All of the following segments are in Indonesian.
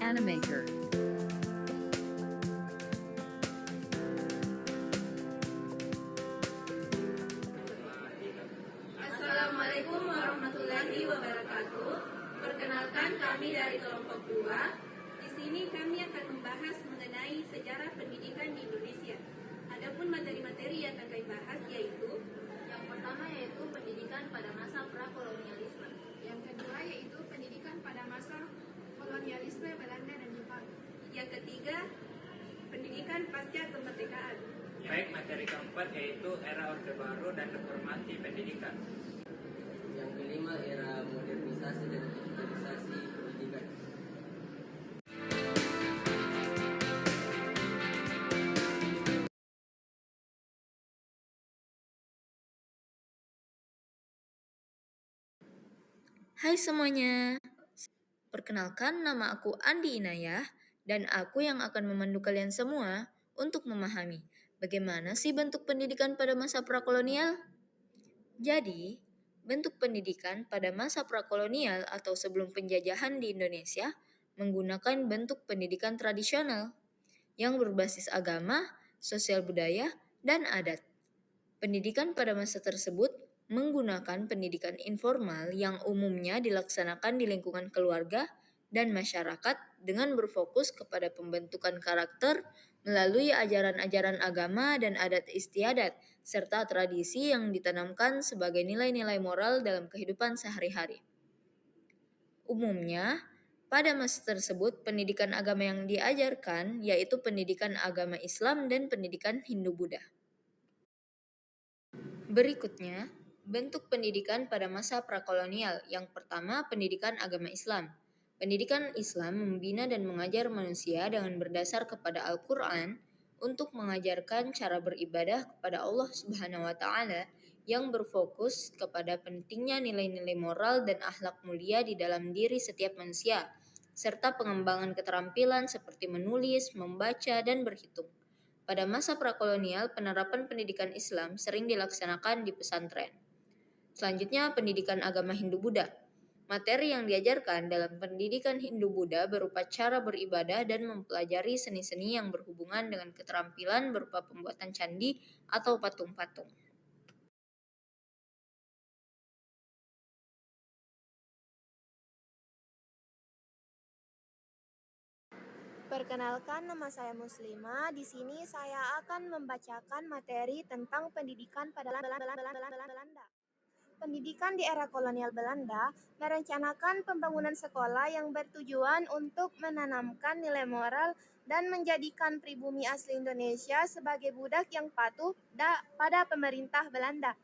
Animaker. Assalamualaikum warahmatullahi wabarakatuh. Perkenalkan, kami dari kelompok 2. Di sini kami akan membahas mengenai sejarah pendidikan di Indonesia. Adapun materi-materi yang akan kami bahas yaitu yang pertama yaitu pendidikan pada masa prakolonialisme. Yang kedua yaitu pendidikan pada masa kolonialisme Belanda dan Jepang. Yang ketiga, pendidikan pasca kemerdekaan. Baik, materi keempat yaitu era Orde Baru dan reformasi pendidikan. Yang kelima, era modernisasi dan digitalisasi pendidikan. Hai semuanya, perkenalkan nama aku Andi Inayah dan aku yang akan memandu kalian semua untuk memahami bagaimana sih bentuk pendidikan pada masa prakolonial. Jadi, bentuk pendidikan pada masa prakolonial atau sebelum penjajahan di Indonesia menggunakan bentuk pendidikan tradisional yang berbasis agama, sosial budaya, dan adat. Pendidikan pada masa tersebut menggunakan pendidikan informal yang umumnya dilaksanakan di lingkungan keluarga dan masyarakat dengan berfokus kepada pembentukan karakter melalui ajaran-ajaran agama dan adat istiadat, serta tradisi yang ditanamkan sebagai nilai-nilai moral dalam kehidupan sehari-hari. Umumnya, pada masa tersebut pendidikan agama yang diajarkan yaitu pendidikan agama Islam dan pendidikan Hindu-Buddha. Berikutnya, bentuk pendidikan pada masa prakolonial. Yang pertama, pendidikan agama Islam. Pendidikan Islam membina dan mengajar manusia dengan berdasar kepada Al-Quran untuk mengajarkan cara beribadah kepada Allah Subhanahu wa Ta'ala yang berfokus kepada pentingnya nilai-nilai moral dan akhlak mulia di dalam diri setiap manusia, serta pengembangan keterampilan seperti menulis, membaca, dan berhitung. Pada masa prakolonial, penerapan pendidikan Islam sering dilaksanakan di pesantren. Selanjutnya, pendidikan agama Hindu-Buddha. Materi yang diajarkan dalam pendidikan Hindu-Buddha berupa cara beribadah dan mempelajari seni-seni yang berhubungan dengan keterampilan berupa pembuatan candi atau patung-patung. Perkenalkan, nama saya Muslima. Di sini saya akan membacakan materi tentang pendidikan pada Belanda. Pendidikan di era kolonial Belanda merencanakan pembangunan sekolah yang bertujuan untuk menanamkan nilai moral dan menjadikan pribumi asli Indonesia sebagai budak yang patuh pada pemerintah Belanda.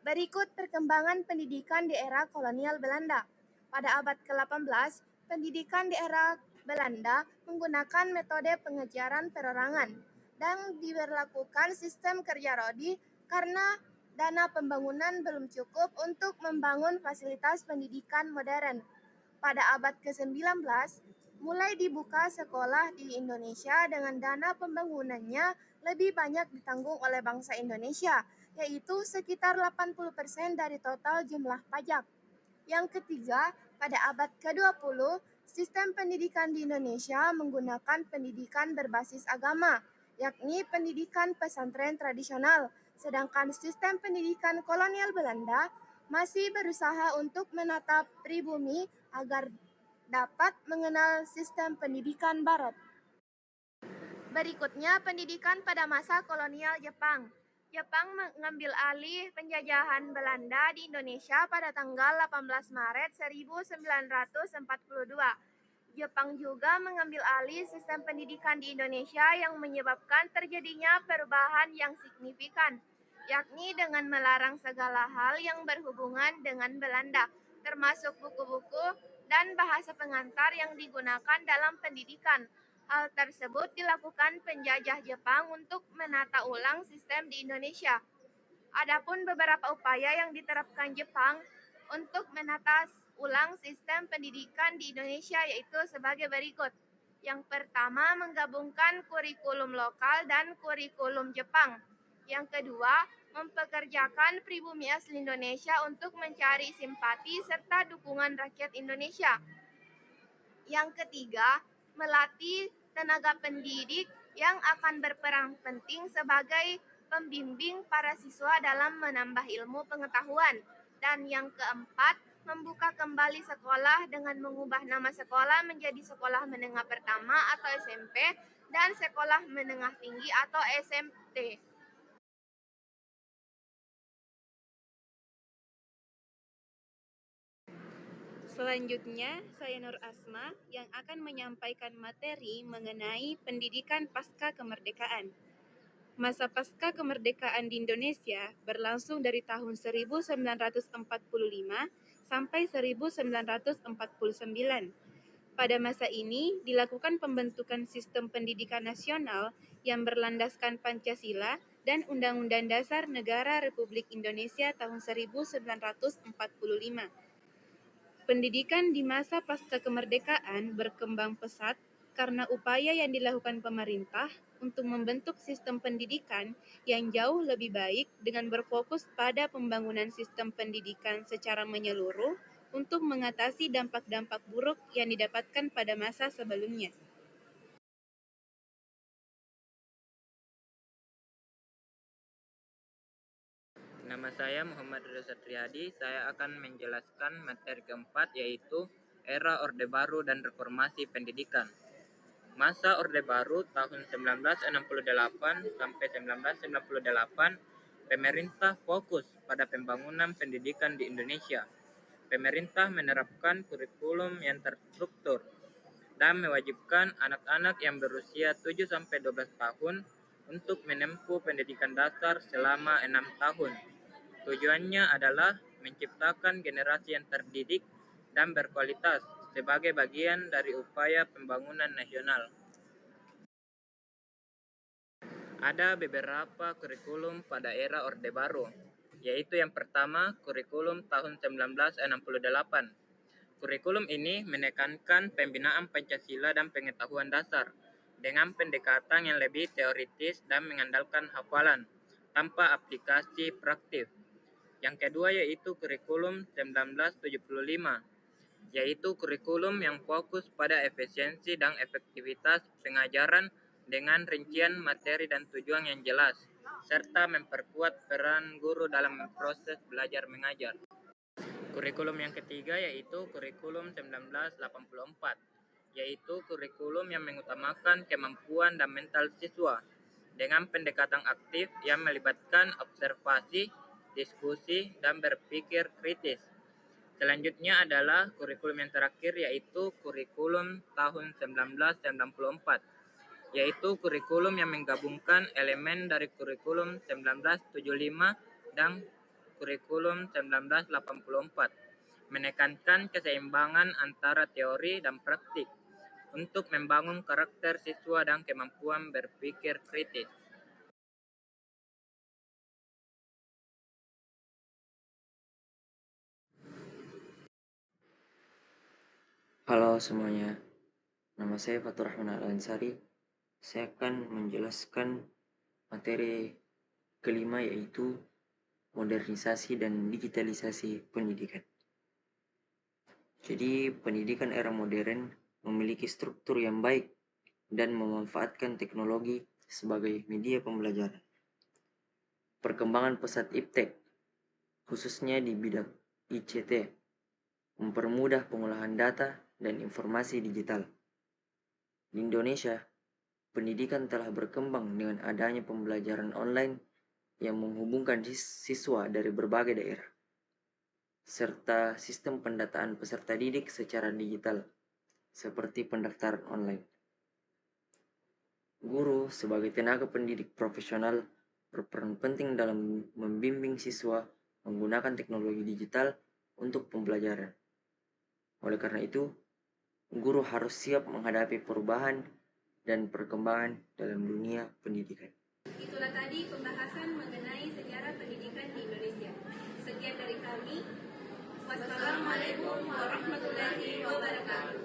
Berikut perkembangan pendidikan di era kolonial Belanda. Pada abad ke-18, pendidikan di era Belanda menggunakan metode pengejaran perorangan dan diberlakukan sistem kerja rodi karena dana pembangunan belum cukup untuk membangun fasilitas pendidikan modern. Pada abad ke-19, mulai dibuka sekolah di Indonesia dengan dana pembangunannya lebih banyak ditanggung oleh bangsa Indonesia, yaitu sekitar 80% dari total jumlah pajak. Yang ketiga, pada abad ke-20, sistem pendidikan di Indonesia menggunakan pendidikan berbasis agama, yakni pendidikan pesantren tradisional, sedangkan sistem pendidikan kolonial Belanda masih berusaha untuk menata pribumi agar dapat mengenal sistem pendidikan Barat. Berikutnya, pendidikan pada masa kolonial Jepang. Jepang mengambil alih penjajahan Belanda di Indonesia pada tanggal 18 Maret 1942. Jepang juga mengambil alih sistem pendidikan di Indonesia yang menyebabkan terjadinya perubahan yang signifikan, yakni dengan melarang segala hal yang berhubungan dengan Belanda, termasuk buku-buku dan bahasa pengantar yang digunakan dalam pendidikan. Hal tersebut dilakukan penjajah Jepang untuk menata ulang sistem di Indonesia. Adapun beberapa upaya yang diterapkan Jepang untuk menata ulang sistem pendidikan di Indonesia yaitu sebagai berikut. Yang pertama, menggabungkan kurikulum lokal dan kurikulum Jepang. Yang kedua, mempekerjakan pribumi asli Indonesia untuk mencari simpati serta dukungan rakyat Indonesia. Yang ketiga, melatih tenaga pendidik yang akan berperan penting sebagai pembimbing para siswa dalam menambah ilmu pengetahuan. Dan yang keempat, membuka kembali sekolah dengan mengubah nama sekolah menjadi Sekolah Menengah Pertama atau SMP dan Sekolah Menengah Tinggi atau SMT. Selanjutnya, saya Nur Asma yang akan menyampaikan materi mengenai pendidikan pasca kemerdekaan. Masa pasca kemerdekaan di Indonesia berlangsung dari tahun 1945 sampai 1949. Pada masa ini dilakukan pembentukan sistem pendidikan nasional yang berlandaskan Pancasila dan Undang-Undang Dasar Negara Republik Indonesia tahun 1945. Pendidikan di masa pasca kemerdekaan berkembang pesat karena upaya yang dilakukan pemerintah untuk membentuk sistem pendidikan yang jauh lebih baik dengan berfokus pada pembangunan sistem pendidikan secara menyeluruh untuk mengatasi dampak-dampak buruk yang didapatkan pada masa sebelumnya. Nama saya Muhammad Ridho Satriadi. Saya akan menjelaskan materi keempat, yaitu era Orde Baru dan Reformasi Pendidikan. Masa Orde Baru tahun 1968 sampai 1998, pemerintah fokus pada pembangunan pendidikan di Indonesia. Pemerintah menerapkan kurikulum yang terstruktur dan mewajibkan anak-anak yang berusia 7 sampai 12 tahun untuk menempuh pendidikan dasar selama 6 tahun. Tujuannya adalah menciptakan generasi yang terdidik dan berkualitas sebagai bagian dari upaya pembangunan nasional. Ada beberapa kurikulum pada era Orde Baru, yaitu yang pertama kurikulum tahun 1968. Kurikulum ini menekankan pembinaan Pancasila dan pengetahuan dasar dengan pendekatan yang lebih teoritis dan mengandalkan hafalan tanpa aplikasi praktis. Yang kedua yaitu kurikulum 1975, yaitu kurikulum yang fokus pada efisiensi dan efektivitas pengajaran dengan rincian materi dan tujuan yang jelas, serta memperkuat peran guru dalam proses belajar mengajar. Kurikulum yang ketiga yaitu kurikulum 1984, yaitu kurikulum yang mengutamakan kemampuan dan mental siswa dengan pendekatan aktif yang melibatkan observasi, diskusi, dan berpikir kritis. Selanjutnya adalah kurikulum yang terakhir yaitu kurikulum tahun 1994, yaitu kurikulum yang menggabungkan elemen dari kurikulum 1975 dan kurikulum 1984, menekankan keseimbangan antara teori dan praktik untuk membangun karakter siswa dan kemampuan berpikir kritis. Halo semuanya, nama saya Fatur Rahman Al-Ansari. Saya akan menjelaskan materi kelima yaitu modernisasi dan digitalisasi pendidikan. Jadi pendidikan era modern memiliki struktur yang baik dan memanfaatkan teknologi sebagai media pembelajaran. Perkembangan pesat iptek, khususnya di bidang ICT, mempermudah pengolahan data dan informasi digital. Di Indonesia, pendidikan telah berkembang dengan adanya pembelajaran online yang menghubungkan siswa dari berbagai daerah, serta sistem pendataan peserta didik secara digital, seperti pendaftaran online. Guru sebagai tenaga pendidik profesional berperan penting dalam membimbing siswa menggunakan teknologi digital untuk pembelajaran. Oleh karena itu, guru harus siap menghadapi perubahan dan perkembangan dalam dunia pendidikan. Itulah tadi pembahasan mengenai sejarah pendidikan di Indonesia. Sekian dari kami. Wassalamualaikum warahmatullahi wabarakatuh.